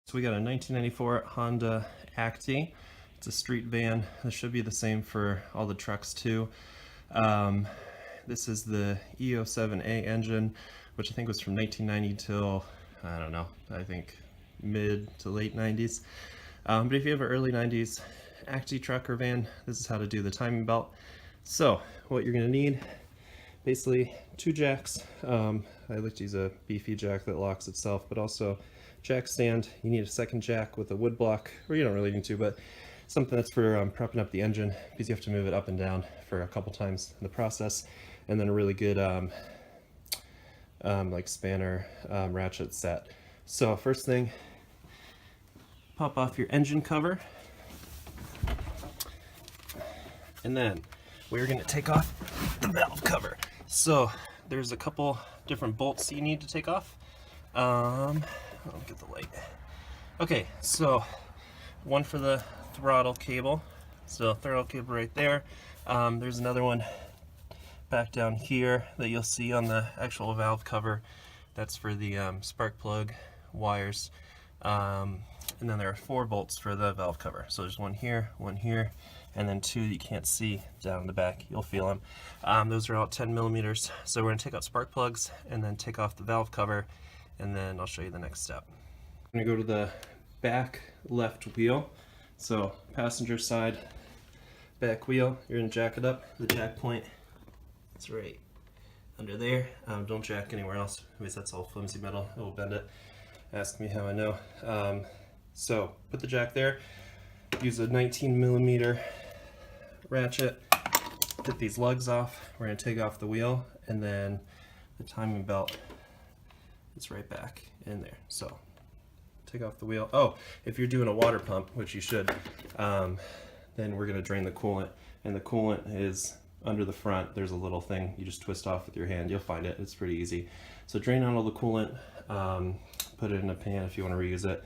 So we got a 1994 Honda Acty. It's a street van. This should be the same for all the trucks too. This is the E07A engine, which I think was from 1990 till, I don't know, I think mid to late 90s. But if you have an early 90s Acty truck or van, this is how to do the timing belt. So what you're going to need, basically 2 jacks. I like to use a beefy jack that locks itself, but also jack stand. You need a second jack with a wood block, or you don't really need to, but something that's for propping up the engine, because you have to move it up and down for a couple times in the process. And then a really good like spanner ratchet set. So first thing, pop off your engine cover, and then we're going to take off the valve cover. So there's a couple different bolts you need to take off. I'll get the light. Okay, so one for the throttle cable. So throttle cable right there. There's another one back down here that you'll see on the actual valve cover. That's for the spark plug wires. And then there are 4 bolts for the valve cover. So there's one here, and then 2 that you can't see down in the back. You'll feel them. Those are all 10 millimeters. So we're going to take out spark plugs and then take off the valve cover, and then I'll show you the next step. I'm going to go to the back left wheel. So passenger side back wheel, you're going to jack it up. The jack point is right under there. Don't jack anywhere else, because that's all flimsy metal. It will bend it. Ask me how I know. So put the jack there. Use a 19 millimeter ratchet. Get these lugs off. We're going to take off the wheel, and then the timing belt is right back in there. So take off the wheel. Oh, if you're doing a water pump, which you should, then we're going to drain the coolant, and the coolant is under the front. There's a little thing you just twist off with your hand. You'll find it. It's pretty easy. So drain out all the coolant, put it in a pan if you want to reuse it,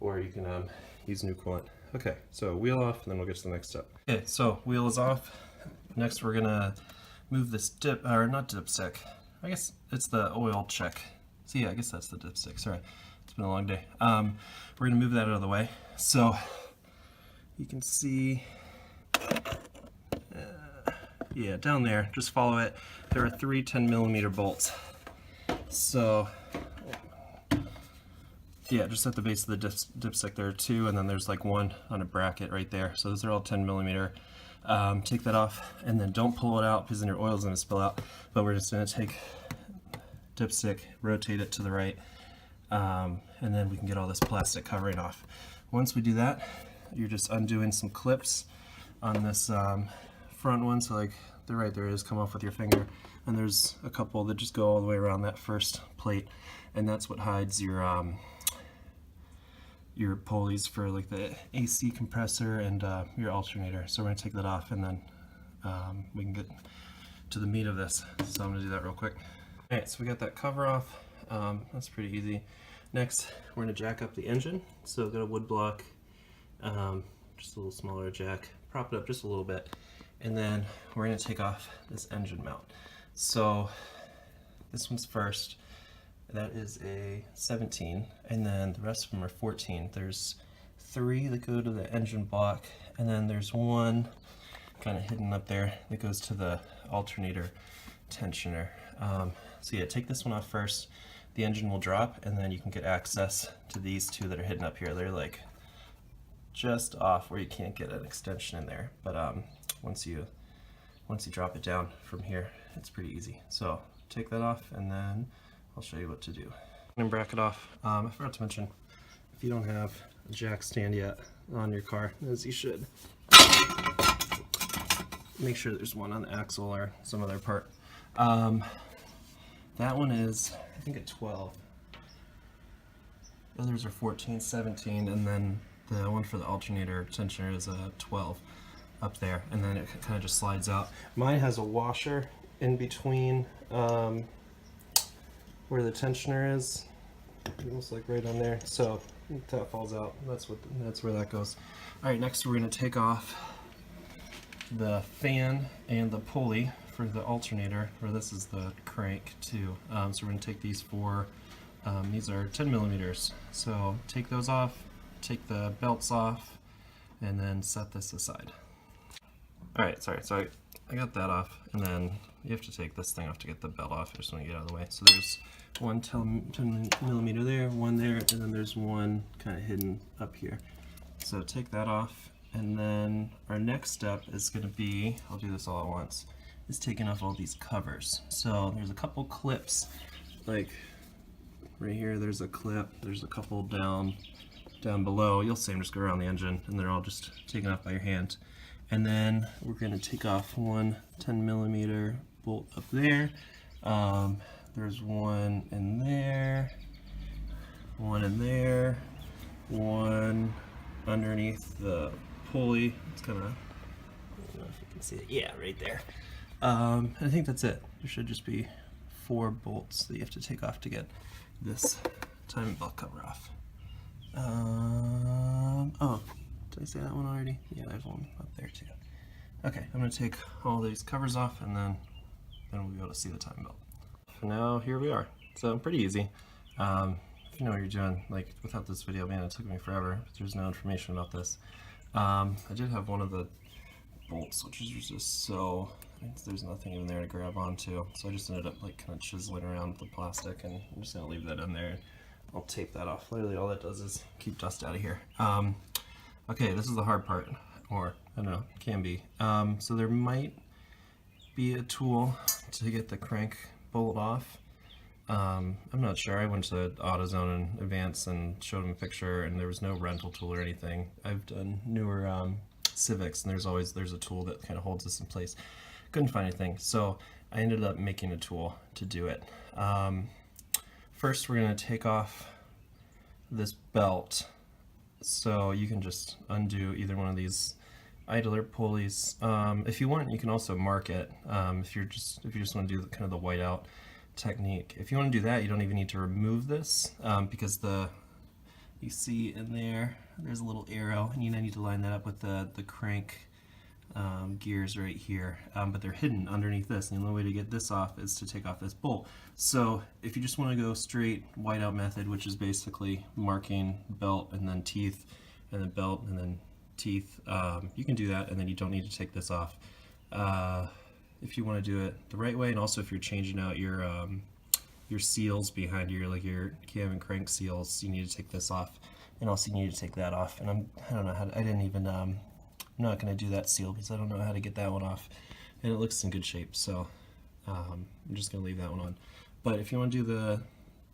or you can use new coolant. Okay, so wheel off, and then we'll get to the next step. Okay, so wheel is off. Next we're gonna move this not dipstick. I guess it's the oil check. So yeah, I guess that's the dipstick. Sorry, it's been a long day. We're gonna move that out of the way. So you can see, yeah, down there, just follow it. There are 3 10 millimeter bolts. So yeah, just at the base of the dipstick there are 2, and then there's like 1 on a bracket right there. So those are all 10 millimeter. Take that off, and then don't pull it out, because then your oil's going to spill out. But we're just going to take dipstick, rotate it to the right, and then we can get all this plastic covering off. Once we do that, you're just undoing some clips on this front one. So like the right there is, come off with your finger, and there's a couple that just go all the way around that first plate, and that's what hides your pulleys for like the AC compressor and your alternator. So we're going to take that off, and then we can get to the meat of this. So I'm going to do that real quick. Alright, so we got that cover off. That's pretty easy. Next, we're going to jack up the engine. So I've got a wood block, just a little smaller jack, prop it up just a little bit, and then we're going to take off this engine mount. So this one's first. That is a 17, and then the rest of them are 14. There's 3 that go to the engine block, and then there's 1 kind of hidden up there that goes to the alternator tensioner. So yeah, take this one off first. The engine will drop, and then you can get access to these 2 that are hidden up here. They're like just off where you can't get an extension in there, but once you drop it down from here, it's pretty easy. So take that off, and then I'll show you what to do. And bracket off. I forgot to mention, if you don't have a jack stand yet on your car, as you should, make sure there's one on the axle or some other part. That one is, I think, a 12. The others are 14, 17, and then the one for the alternator tensioner is a 12 up there, and then it kind of just slides out. Mine has a washer in between where the tensioner is, almost like right on there. So if that falls out, that's where that goes. All right, next we're going to take off the fan and the pulley for the alternator, or this is the crank too. So we're going to take these 4 These are 10 millimeters. So take those off, take the belts off, and then set this aside. Alright, sorry, so I got that off, and then you have to take this thing off to get the belt off. I just want to get out of the way. So there's one 10 millimeter there, one there, and then there's one kind of hidden up here. So take that off, and then our next step is going to be, I'll do this all at once, is taking off all these covers. So there's a couple clips, like right here there's a clip, there's a couple down below. You'll see them just go around the engine, and they're all just taken off by your hand. And then we're going to take off one 10 millimeter bolt up there. There's one in there, one in there, one underneath the pulley. It's kind of, I don't know if you can see it. Yeah, right there. I think that's it. There should just be 4 bolts that you have to take off to get this timing belt cover off. Oh, did I say that one already? Yeah, there's one up there too. Okay, I'm going to take all these covers off, and then we'll be able to see the timing belt. For now, here we are. So pretty easy. If you know what you're doing, like without this video, man, it took me forever. There's no information about this. I did have one of the bolts, which is just so, there's nothing in there to grab onto. So I just ended up like kind of chiseling around the plastic, and I'm just going to leave that in there. I'll tape that off. Literally all that does is keep dust out of here. Okay, this is the hard part, or I don't know, can be. So there might be a tool to get the crank bolt off. I'm not sure. I went to AutoZone and Advance and showed them a picture, and there was no rental tool or anything. I've done newer Civics, and there's a tool that kind of holds this in place. Couldn't find anything, so I ended up making a tool to do it. First, we're going to take off this belt, so you can just undo either one of these idler pulleys. If you want, you can also mark it. If you just want to do kind of the whiteout technique. If you want to do that, you don't even need to remove this, because you see in there's a little arrow, and you need to line that up with the crank gears right here, but they're hidden underneath this, and the only way to get this off is to take off this bolt. So if you just want to go straight whiteout method, which is basically marking belt and then teeth, and then belt and then teeth, you can do that, and then you don't need to take this off. If you want to do it the right way, and also if you're changing out your seals behind your cam and crank seals, you need to take this off, and also you need to take that off. And I don't know how to, I'm not going to do that seal because I don't know how to get that one off, and it looks in good shape, so I'm just going to leave that one on. But if you want to do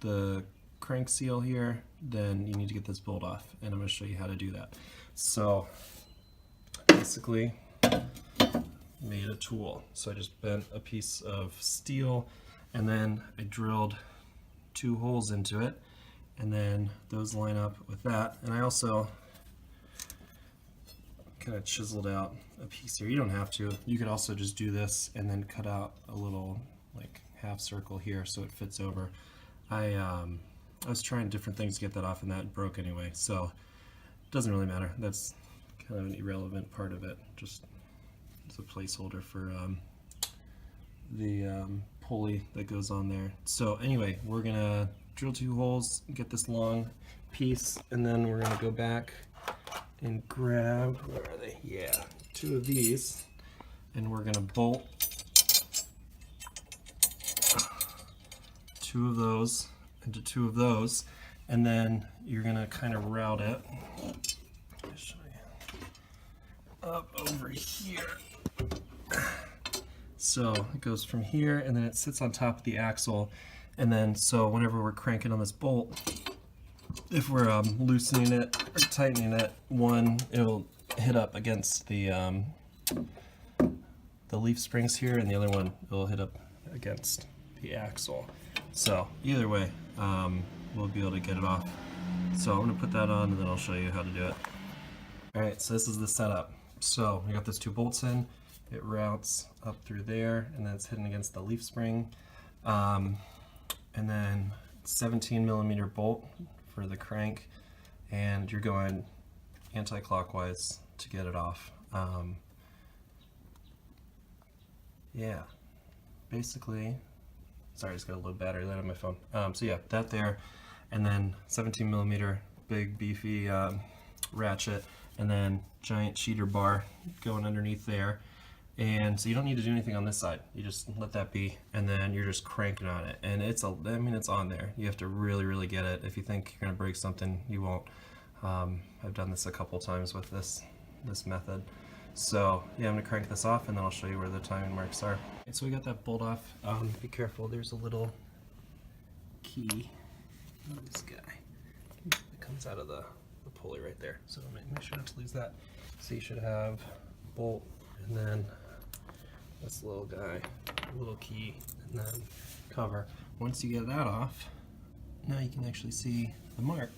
the crank seal here, then you need to get this bolt off, and I'm going to show you how to do that. So basically made a tool. So I just bent a piece of steel, and then I drilled 2 holes into it, and then those line up with that. And I also kind of chiseled out a piece here. You don't have to. You could also just do this and then cut out a little like half circle here so it fits over. I was trying different things to get that off, and that broke anyway, so it doesn't really matter. That's kind of an irrelevant part of it. Just it's a placeholder for the pulley that goes on there. So anyway, we're gonna drill 2 holes, get this long piece, and then we're gonna go back and grab, where are they? Yeah, 2 of these, and we're gonna bolt 2 of those into 2 of those, and then you're gonna kind of route it up over here. So it goes from here, and then it sits on top of the axle, and then so whenever we're cranking on this bolt, if we're loosening it or tightening it, one, it'll hit up against the leaf springs here, and the other one will hit up against the axle. So either way, we'll be able to get it off. So I'm going to put that on, and then I'll show you how to do it. Alright, so this is the setup. So we got those 2 bolts in, it routes up through there, and then it's hidden against the leaf spring. And then 17 millimeter bolt for the crank, and you're going anti-clockwise to get it off. Yeah, basically Sorry, I just got a low battery light on my phone. So yeah, that there, and then 17 millimeter big beefy ratchet, and then giant cheater bar going underneath there. And so you don't need to do anything on this side. You just let that be, and then you're just cranking on it. And it's it's on there. You have to really get it. If you think you're gonna break something, you won't. I've done this a couple times with this method. So yeah, I'm gonna crank this off, and then I'll show you where the timing marks are. So we got that bolt off. Be careful, there's a little key on this guy. It comes out of the pulley right there. So make sure not to lose that. So you should have bolt, and then this little guy, little key, and then cover. Once you get that off, now you can actually see the mark,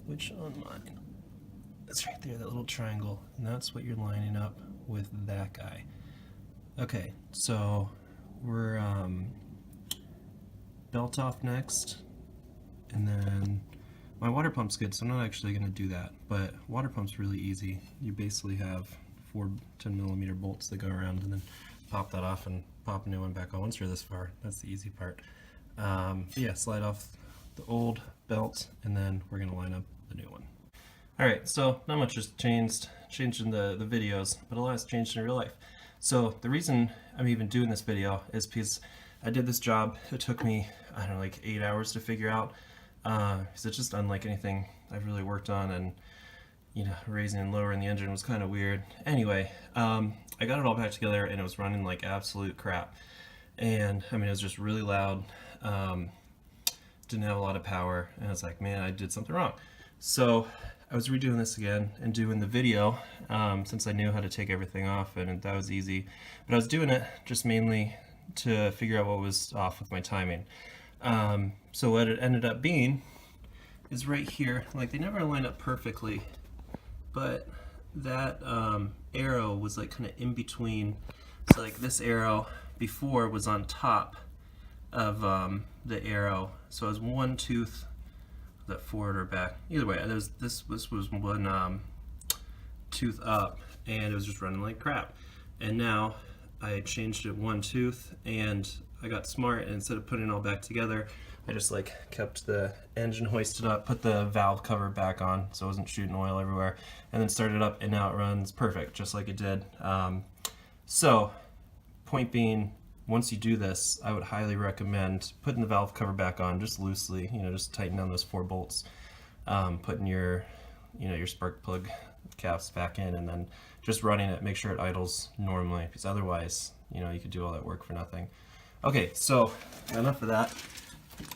which on mine, it's right there, that little triangle, and that's what you're lining up with that guy. Okay, so we're belt off next, and then my water pump's good, so I'm not actually going to do that, but water pump's really easy. You basically have 4 10 millimeter bolts that go around, and then pop that off and pop a new one back on once you're this far. That's the easy part. But yeah, slide off the old belt, and then we're going to line up the new one. Alright, so not much has changed in the videos, but a lot has changed in real life. So the reason I'm even doing this video is because I did this job. It took me, I don't know, like 8 hours to figure out, because it's just unlike anything I've really worked on, and you know, raising and lowering the engine was kind of weird. Anyway, I got it all back together, and it was running like absolute crap. And I mean, it was just really loud, didn't have a lot of power, and I was like, man, I did something wrong. So I was redoing this again and doing the video, since I knew how to take everything off, and that was easy. But I was doing it just mainly to figure out what was off with my timing. So what it ended up being is right here. Like, they never line up perfectly, but that arrow was like kind of in between. So like this arrow before was on top of the arrow, so it was one tooth, that forward or back, either way, this was one tooth up, and it was just running like crap. And now I changed it one tooth, and I got smart, and instead of putting it all back together, I just like kept the engine hoisted up, put the valve cover back on so it wasn't shooting oil everywhere, and then started it up, and now it runs perfect, just like it did. So point being, once you do this, I would highly recommend putting the valve cover back on just loosely, you know, just tighten down those 4 bolts, putting your, you know, your spark plug caps back in, and then just running it, make sure it idles normally, because otherwise, you know, you could do all that work for nothing. Okay, so enough of that.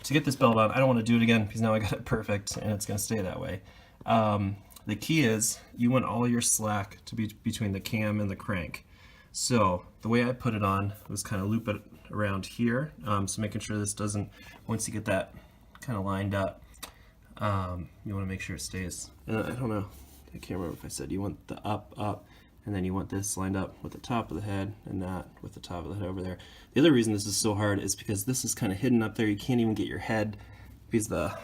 To get this belt on, I don't want to do it again, because now I got it perfect, and it's going to stay that way. The key is, you want all your slack to be between the cam and the crank. So the way I put it on was kind of loop it around here, so making sure this doesn't, once you get that kind of lined up, you want to make sure it stays. I don't know, I can't remember if I said you want the up, and then you want this lined up with the top of the head, and that with the top of the head over there. The other reason this is so hard is because this is kind of hidden up there. You can't even get your head, because the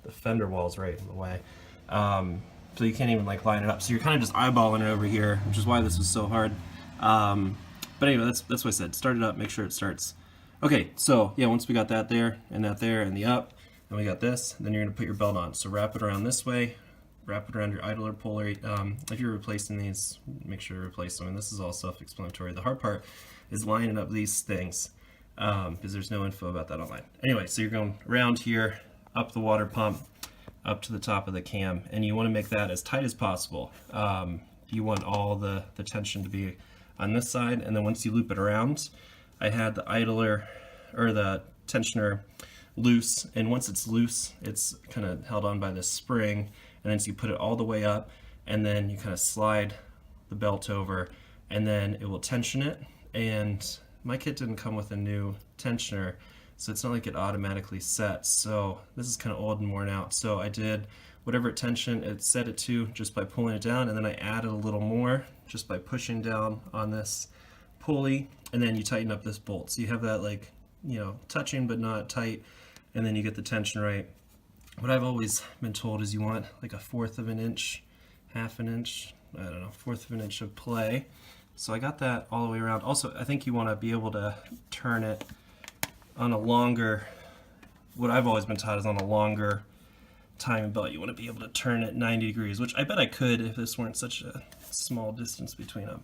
fender wall's right in the way. So you can't even like line it up. So you're kind of just eyeballing it over here, which is why this was so hard. But anyway, that's what I said. Start it up, make sure it starts. Okay, so yeah, once we got that there, and the up, and we got this, then you're gonna put your belt on. So wrap it around this way, wrap it around your idler pulley. If you're replacing these, make sure to replace them. And this is all self-explanatory. The hard part is lining up these things, because there's no info about that online. Anyway, so you're going around here, up the water pump, up to the top of the cam, and you want to make that as tight as possible. You want all the tension to be on this side, and then once you loop it around, I had the idler or the tensioner loose, and once it's loose, it's kind of held on by this spring, and then so you put it all the way up, and then you kind of slide the belt over, and then it will tension it. And my kit didn't come with a new tensioner, so it's not like it automatically sets. So this is kind of old and worn out, so I did whatever tension it set it to just by pulling it down, and then I added a little more just by pushing down on this pulley, and then you tighten up this bolt. So you have that, like, you know, touching but not tight, and then you get the tension right. What I've always been told is you want like a 1/4 of an inch, 1/2 an inch, I don't know, 1/4 of an inch of play. So I got that all the way around. Also, I think you want to be able to turn it on a longer, what I've always been taught is on a longer timing belt, you want to be able to turn it 90 degrees, which I bet I could if this weren't such a small distance between them.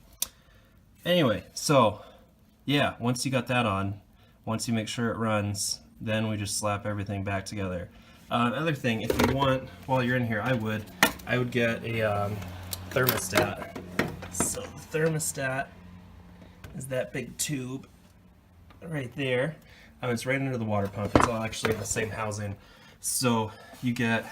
Anyway, so yeah, once you got that on, once you make sure it runs, then we just slap everything back together. Other thing, if you want, while you're in here, I would get a thermostat. So the thermostat is that big tube right there. It's right under the water pump. It's all actually in the same housing. So you get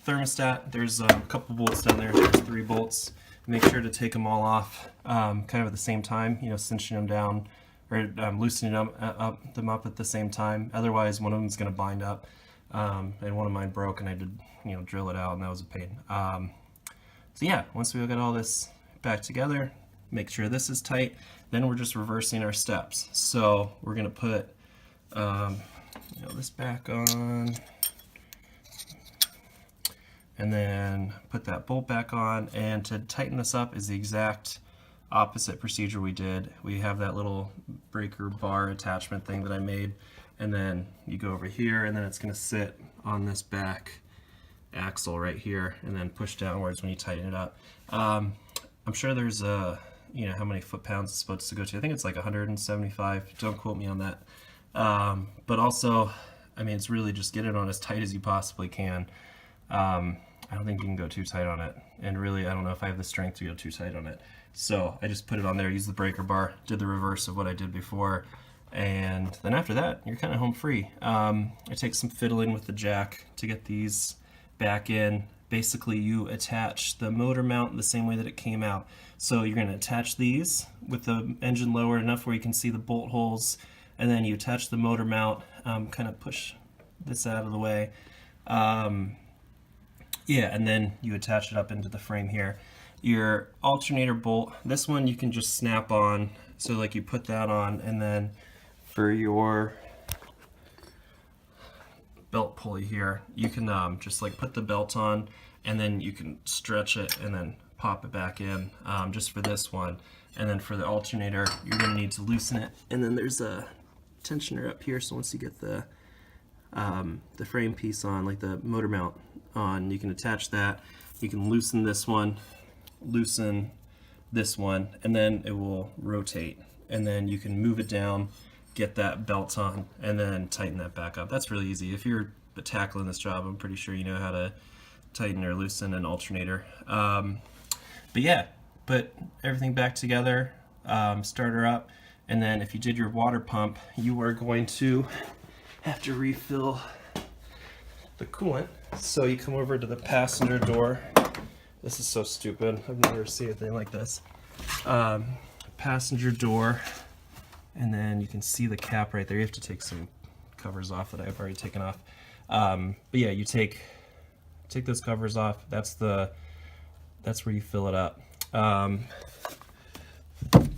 thermostat. There's a couple bolts down there. There's 3 bolts. Make sure to take them all off kind of at the same time, you know, cinching them down or loosening them up at the same time. Otherwise, one of them is going to bind up. And one of mine broke, and I did, you know, drill it out, and that was a pain. So yeah, once we got all this back together, make sure this is tight. Then we're just reversing our steps. So we're going to put you know, this back on, and then put that bolt back on. And to tighten this up is the exact opposite procedure we did. We have that little breaker bar attachment thing that I made, and then you go over here, and then it's going to sit on this back axle right here, and then push downwards when you tighten it up. I'm sure there's a, you know, how many foot-pounds it's supposed to go to. I think it's like 175. Don't quote me on that. But also, I mean, it's really just get it on as tight as you possibly can. I don't think you can go too tight on it. And really, I don't know if I have the strength to go too tight on it. So I just put it on there, used the breaker bar, did the reverse of what I did before. And then after that, you're kind of home free. I take some fiddling with the jack to get these back in. Basically, you attach the motor mount the same way that it came out. So you're going to attach these with the engine lowered enough where you can see the bolt holes, and then you attach the motor mount, kind of push this out of the way. Yeah, and then you attach it up into the frame here. Your alternator bolt, this one you can just snap on. So like you put that on, and then for your belt pulley here, you can just like put the belt on, and then you can stretch it and then pop it back in, just for this one. And then for the alternator, you're going to need to loosen it, and then there's a tensioner up here, so once you get the frame piece on, like the motor mount on, you can attach that. You can loosen this one, loosen this one, and then it will rotate, and then you can move it down, get that belt on, and then tighten that back up. That's really easy. If you're tackling this job, I'm pretty sure you know how to tighten or loosen an alternator. But yeah, put everything back together, start her up, and then if you did your water pump, you are going to have to refill the coolant. So you come over to the passenger door. This is so stupid. I've never seen anything like this. Passenger door, and then you can see the cap right there. You have to take some covers off that I've already taken off. But yeah, you take those covers off. That's where you fill it up. I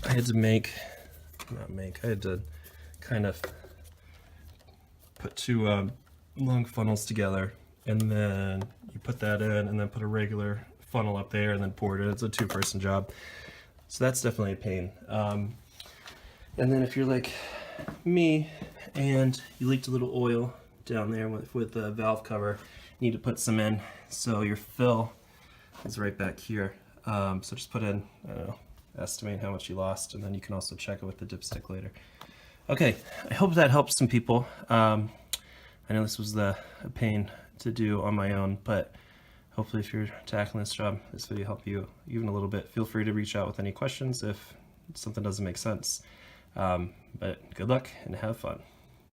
had to kind of put 2 long funnels together, and then you put that in, and then put a regular funnel up there, and then pour it in. It's a 2-person job, so that's definitely a pain. And then if you're like me and you leaked a little oil down there with the valve cover, you need to put some in. So your fill is right back here. So just put in, I don't know, estimate how much you lost, and then you can also check it with the dipstick later. Okay, I hope that helps some people. I know this was a pain to do on my own, but hopefully if you're tackling this job, this video helped you even a little bit. Feel free to reach out with any questions if something doesn't make sense. But good luck and have fun.